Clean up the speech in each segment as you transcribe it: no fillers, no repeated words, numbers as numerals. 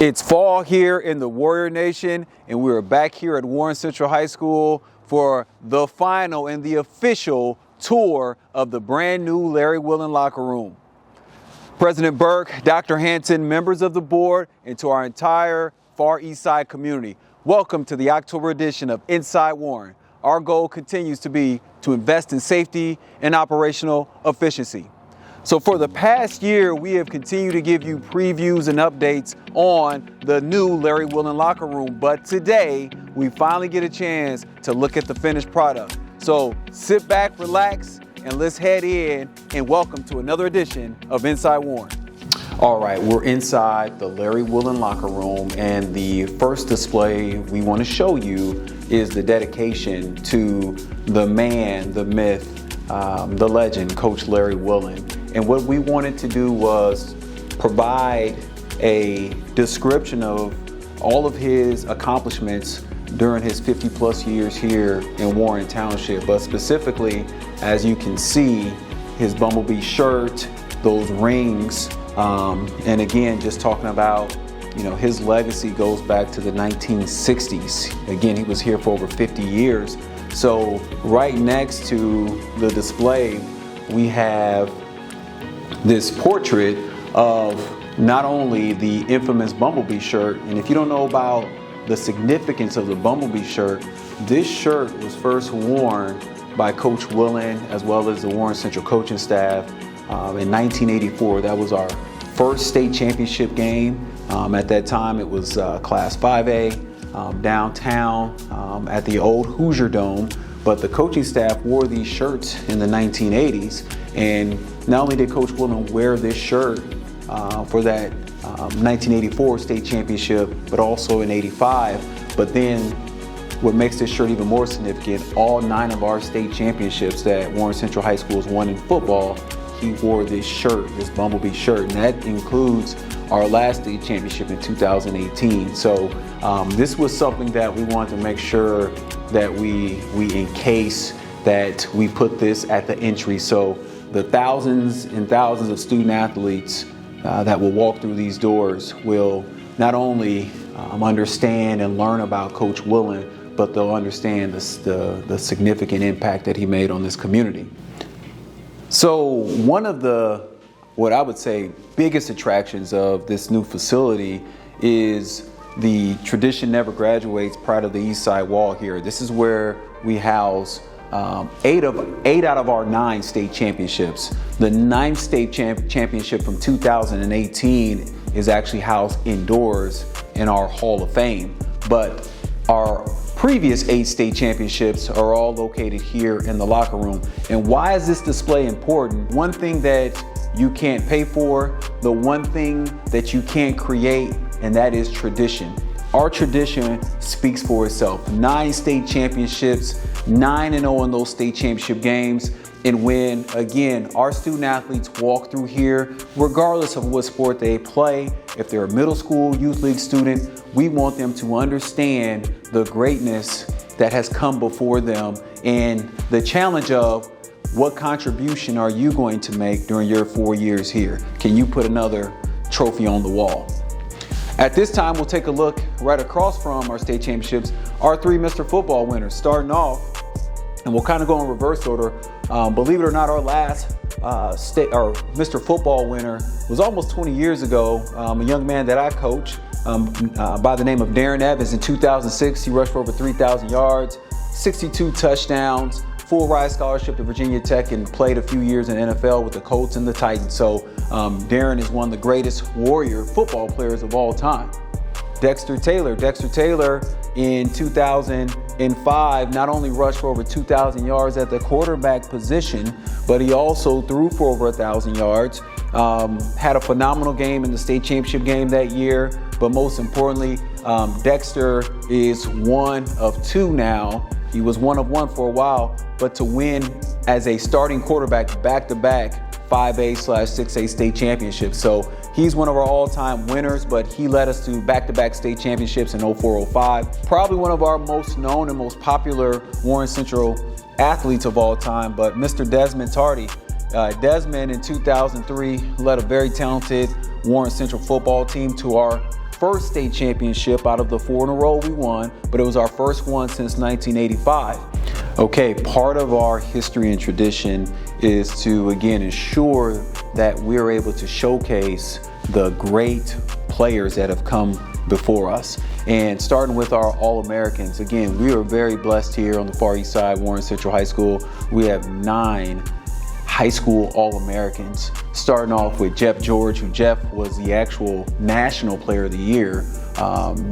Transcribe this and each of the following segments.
It's fall here in the Warrior Nation, and we're back here at Warren Central High School for the final and the official tour of the brand new Larry Willen locker room. President Burke, Dr. Hanson, members of the board, and to our entire Far East Side community, welcome to the October edition of Inside Warren. Our goal continues to be to invest in safety and operational efficiency. So for the past year, we have continued to give you previews and updates on the new Larry Willen locker room. But today, we finally get a chance to look at the finished product. So sit back, relax, and let's head in and welcome to another edition of Inside Warren. All right, we're inside the Larry Willen locker room, and the first display we want to show you is the dedication to the man, the myth, the legend, Coach Larry Willen. And what we wanted to do was provide a description of all of his accomplishments during his 50-plus years here in Warren Township. But specifically, as you can see, his Bumblebee shirt, those rings, and again, just talking about, his legacy goes back to the 1960s. Again, he was here for over 50 years. So right next to the display, we have this portrait of not only the infamous Bumblebee shirt, and if you don't know about the significance of the Bumblebee shirt, this shirt was first worn by Coach Willen as well as the Warren Central coaching staff in 1984. That was our first state championship game. At that time, it was Class 5A downtown at the old Hoosier Dome. But the coaching staff wore these shirts in the 1980s, and not only did Coach Willen wear this shirt for that 1984 state championship, but also in '85. But then what makes this shirt even more significant, all 9 of our state championships that Warren Central High School has won in football, he wore this shirt, this Bumblebee shirt, and that includes our last state championship in 2018. So this was something that we wanted to make sure that we encase, that we put this at the entry. So the thousands and thousands of student athletes that will walk through these doors will not only understand and learn about Coach Willen, but they'll understand the significant impact that he made on this community. So one of the, what I would say, biggest attractions of this new facility is the Tradition Never Graduates Pride of the East Side wall here. This is where we house 8 out of our 9 state championships. The 9th state championship from 2018 is actually housed indoors in our Hall of Fame. But our previous 8 state championships are all located here in the locker room. And why is this display important? One thing that you can't pay for, the one thing that you can't create, and that is tradition. Our tradition speaks for itself. 9 state championships, 9-0 in those state championship games. And when, again, our student athletes walk through here, regardless of what sport they play, if they're a middle school youth league student, we want them to understand the greatness that has come before them and the challenge of what contribution are you going to make during your 4 years here? Can you put another trophy on the wall? At this time, we'll take a look right across from our state championships, our 3 Mr. Football winners. Starting off, and we'll kind of go in reverse order. Believe it or not, our last Mr. Football winner was almost 20 years ago. A young man that I coach by the name of Darren Evans. In 2006, he rushed for over 3,000 yards, 62 touchdowns, full ride scholarship to Virginia Tech, and played a few years in NFL with the Colts and the Titans. So Darren is one of the greatest Warrior football players of all time. Dexter Taylor in 2005 not only rushed for over 2,000 yards at the quarterback position, but he also threw for over 1,000 yards. Had a phenomenal game in the state championship game that year, but most importantly, Dexter is one of 2 now. He was one of 1 for a while, but to win as a starting quarterback back-to-back 5A/6A state championships. So he's one of our all-time winners, but he led us to back-to-back state championships in 04-05. Probably one of our most known and most popular Warren Central athletes of all time, but Mr. Desmond Tardy. Desmond in 2003 led a very talented Warren Central football team to our first state championship out of the 4 in a row we won, but it was our first one since 1985. Okay, part of our history and tradition is to, again, ensure that we're able to showcase the great players that have come before us. And starting with our All-Americans, again, we are very blessed here on the Far East Side, Warren Central High School. We have 9 high school All-Americans, starting off with Jeff George, who Jeff was the actual National Player of the Year,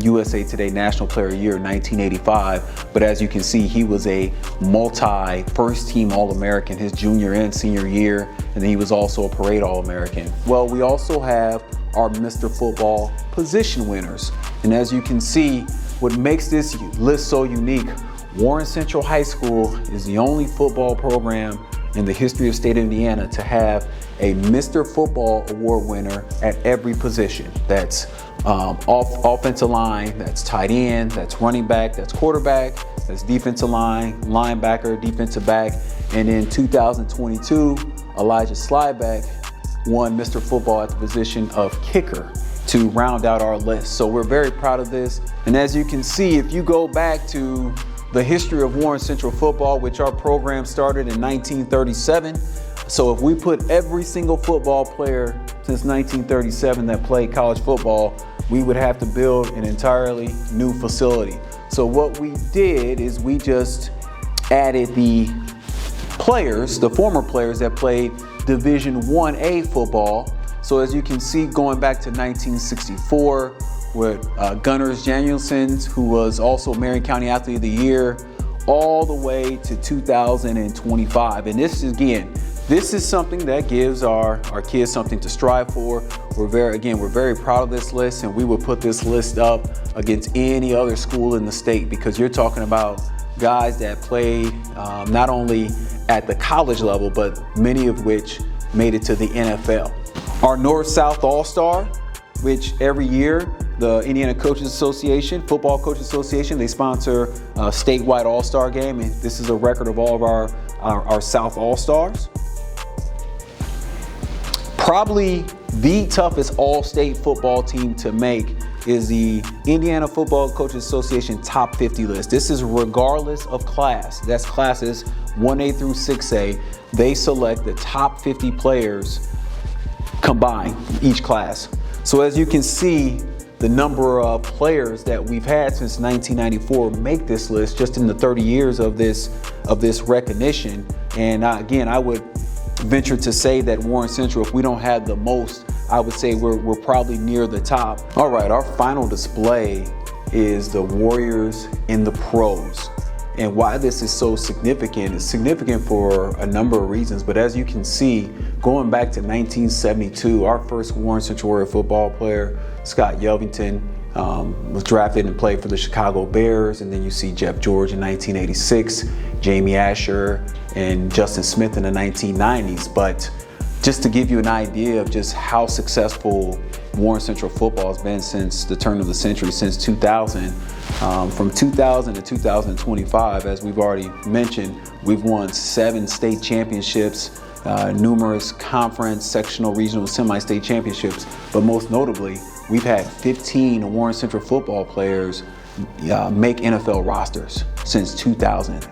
USA Today National Player of the Year in 1985. But as you can see, he was a multi-first team All-American his junior and senior year, and then he was also a parade All-American. Well, we also have our Mr. Football position winners. And as you can see, what makes this list so unique, Warren Central High School is the only football program in the history of state of Indiana to have a Mr. Football award winner at every position. That's offensive line, that's tight end, that's running back, that's quarterback, that's defensive line, linebacker, defensive back. And in 2022, Elijah Slyback won Mr. Football at the position of kicker to round out our list. So we're very proud of this. And as you can see, if you go back to the history of Warren Central football, which our program started in 1937. So if we put every single football player since 1937 that played college football, we would have to build an entirely new facility. So what we did is we just added the players, the former players that played Division 1A football. So as you can see, going back to 1964, with Gunners Danielson, who was also Marion County Athlete of the Year, all the way to 2025. And this is something that gives our kids something to strive for. We're very proud of this list, and we will put this list up against any other school in the state, because you're talking about guys that played not only at the college level, but many of which made it to the NFL. Our North-South All-Star, which every year the Indiana Coaches Association, Football Coaches Association, they sponsor a statewide All-Star game, and this is a record of all of our South All-Stars. Probably the toughest all-state football team to make is the Indiana Football Coaches Association Top 50 list. This is regardless of class. That's classes 1A through 6A. They select the top 50 players combined, each class. So as you can see, the number of players that we've had since 1994 make this list just in the 30 years of this recognition. And again, I would venture to say that Warren Central, if we don't have the most, I would say we're probably near the top. All right, our final display is the Warriors in the pros. And why this is so significant, it's significant for a number of reasons. But as you can see, going back to 1972, our first Warren Central Warrior football player, Scott Yelvington, was drafted and played for the Chicago Bears. And then you see Jeff George in 1986, Jamie Asher, and Justin Smith in the 1990s. But just to give you an idea of just how successful Warren Central football has been since the turn of the century, since 2000. From 2000 to 2025, as we've already mentioned, we've won 7 state championships, numerous conference, sectional, regional, semi-state championships, but most notably, we've had 15 Warren Central football players make NFL rosters since 2000.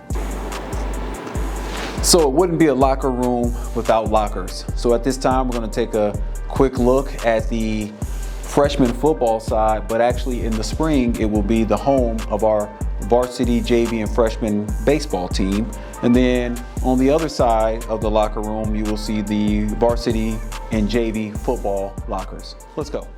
So it wouldn't be a locker room without lockers. So at this time, we're going to take a quick look at the freshman football side, but actually in the spring, it will be the home of our varsity, JV, and freshman baseball team. And then on the other side of the locker room, you will see the varsity and JV football lockers. Let's go.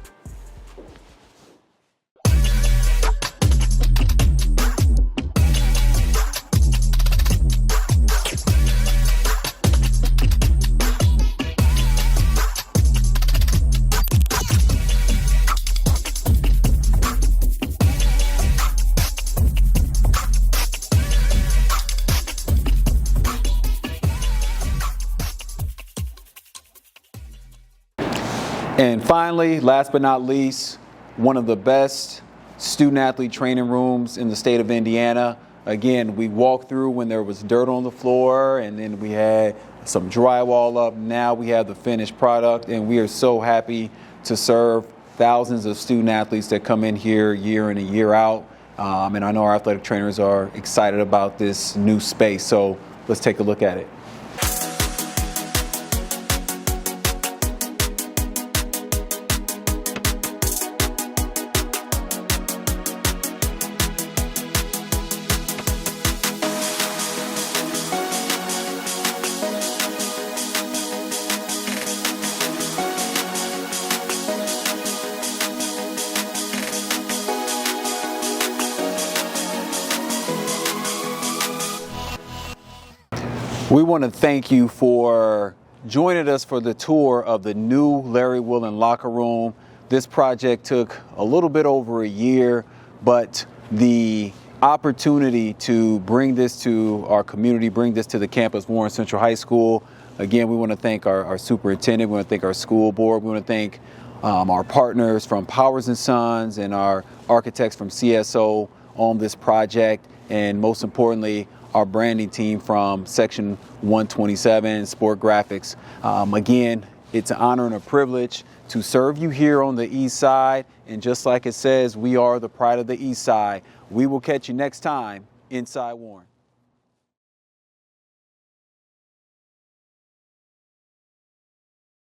And finally, last but not least, one of the best student-athlete training rooms in the state of Indiana. Again, we walked through when there was dirt on the floor, and then we had some drywall up. Now we have the finished product, and we are so happy to serve thousands of student athletes that come in here year in and year out. And I know our athletic trainers are excited about this new space. So let's take a look at it. We want to thank you for joining us for the tour of the new Larry Willen locker room. This project took a little bit over a year, but the opportunity to bring this to our community, bring this to the campus, Warren Central High School. Again, we want to thank our superintendent. We want to thank our school board. We want to thank our partners from Powers & Sons and our architects from CSO on this project. And most importantly, our branding team from Section 127, Sport Graphics. Again, it's an honor and a privilege to serve you here on the East Side. And just like it says, we are the pride of the East Side. We will catch you next time inside Warren.